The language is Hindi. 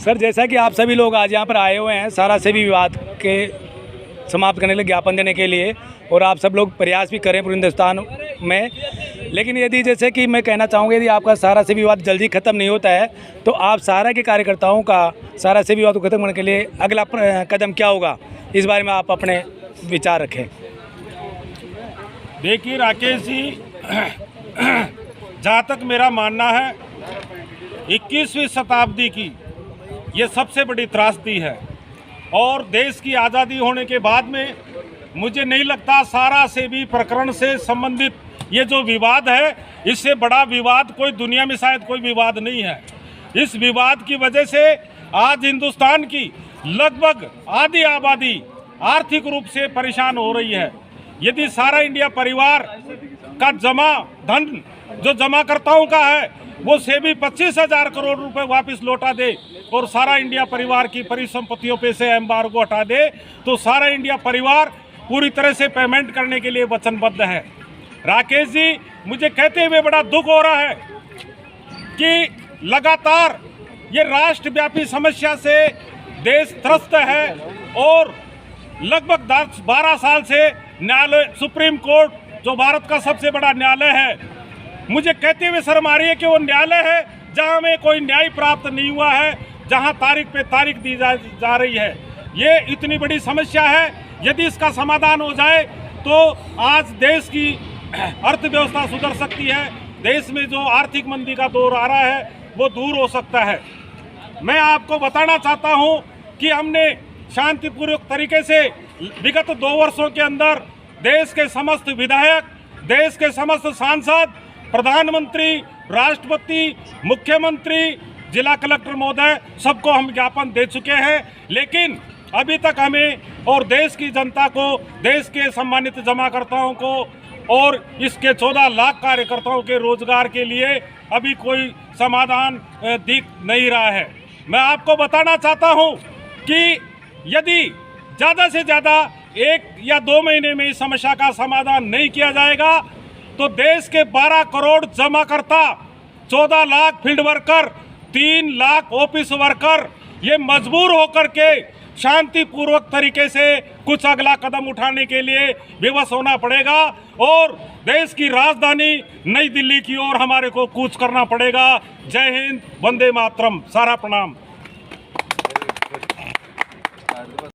सर, जैसा कि आप सभी लोग आज यहाँ पर आए हुए हैं सारा सेबी विवाद के समाप्त करने के लिए ज्ञापन देने के लिए, और आप सब लोग प्रयास भी करें पूरे हिंदुस्तान में, लेकिन यदि जैसे कि मैं कहना चाहूँगा यदि आपका सारा सेबी विवाद जल्दी ख़त्म नहीं होता है तो आप सारा के कार्यकर्ताओं का सारा सेबी विवाद को ख़त्म करने के लिए अगला कदम क्या होगा, इस बारे में आप अपने विचार रखें। देखिए राकेश जी, जहाँ तक मेरा मानना है 21वीं शताब्दी की ये सबसे बड़ी त्रासदी है, और देश की आज़ादी होने के बाद में मुझे नहीं लगता सारा सेबी प्रकरण से संबंधित ये जो विवाद है, इससे बड़ा विवाद कोई दुनिया में शायद कोई विवाद नहीं है। इस विवाद की वजह से आज हिंदुस्तान की लगभग आधी आबादी आर्थिक रूप से परेशान हो रही है। यदि सारा इंडिया परिवार का जमा धन जो जमाकर्ताओं का है वो सेबी 25,000 करोड़ रुपए वापस लौटा दे और सारा इंडिया परिवार की परिसंपत्तियों पे से एम्बार्गो हटा दे, तो सारा इंडिया परिवार पूरी तरह से पेमेंट करने के लिए वचनबद्ध है। राकेश जी, मुझे कहते हुए बड़ा दुख हो रहा है कि लगातार ये राष्ट्रव्यापी समस्या से देश त्रस्त है, और लगभग 10-12 साल से न्यायालय, सुप्रीम कोर्ट जो भारत का सबसे बड़ा न्यायालय है, मुझे कहते हुए शर्म आ रही है कि वो न्यायालय है जहां में कोई न्याय प्राप्त नहीं हुआ है, जहां तारीख पे तारीख दी जा रही है। ये इतनी बड़ी समस्या है, यदि इसका समाधान हो जाए तो आज देश की अर्थव्यवस्था सुधर सकती है, देश में जो आर्थिक मंदी का दौर आ रहा है वो दूर हो सकता है। मैं आपको बताना चाहता हूं कि हमने शांतिपूर्वक तरीके से विगत 2 वर्षों के अंदर देश के समस्त विधायक, देश के समस्त सांसद, प्रधानमंत्री, राष्ट्रपति, मुख्यमंत्री, जिला कलेक्टर महोदय, सबको हम ज्ञापन दे चुके हैं, लेकिन अभी तक हमें और देश की जनता को, देश के सम्मानित जमाकर्ताओं को और इसके 14 लाख कार्यकर्ताओं के रोजगार के लिए अभी कोई समाधान दिख नहीं रहा है। मैं आपको बताना चाहता हूं कि यदि ज़्यादा से ज़्यादा 1 या 2 महीने में इस समस्या का समाधान नहीं किया जाएगा तो देश के 12 करोड़ जमाकर्ता, 14 lakh field worker, 3 lakh office worker ये मजबूर होकर के शांतिपूर्वक तरीके से कुछ अगला कदम उठाने के लिए विवश होना पड़ेगा, और देश की राजधानी नई दिल्ली की ओर हमारे को कूच करना पड़ेगा। जय हिंद, वंदे मातरम, सारा प्रणाम।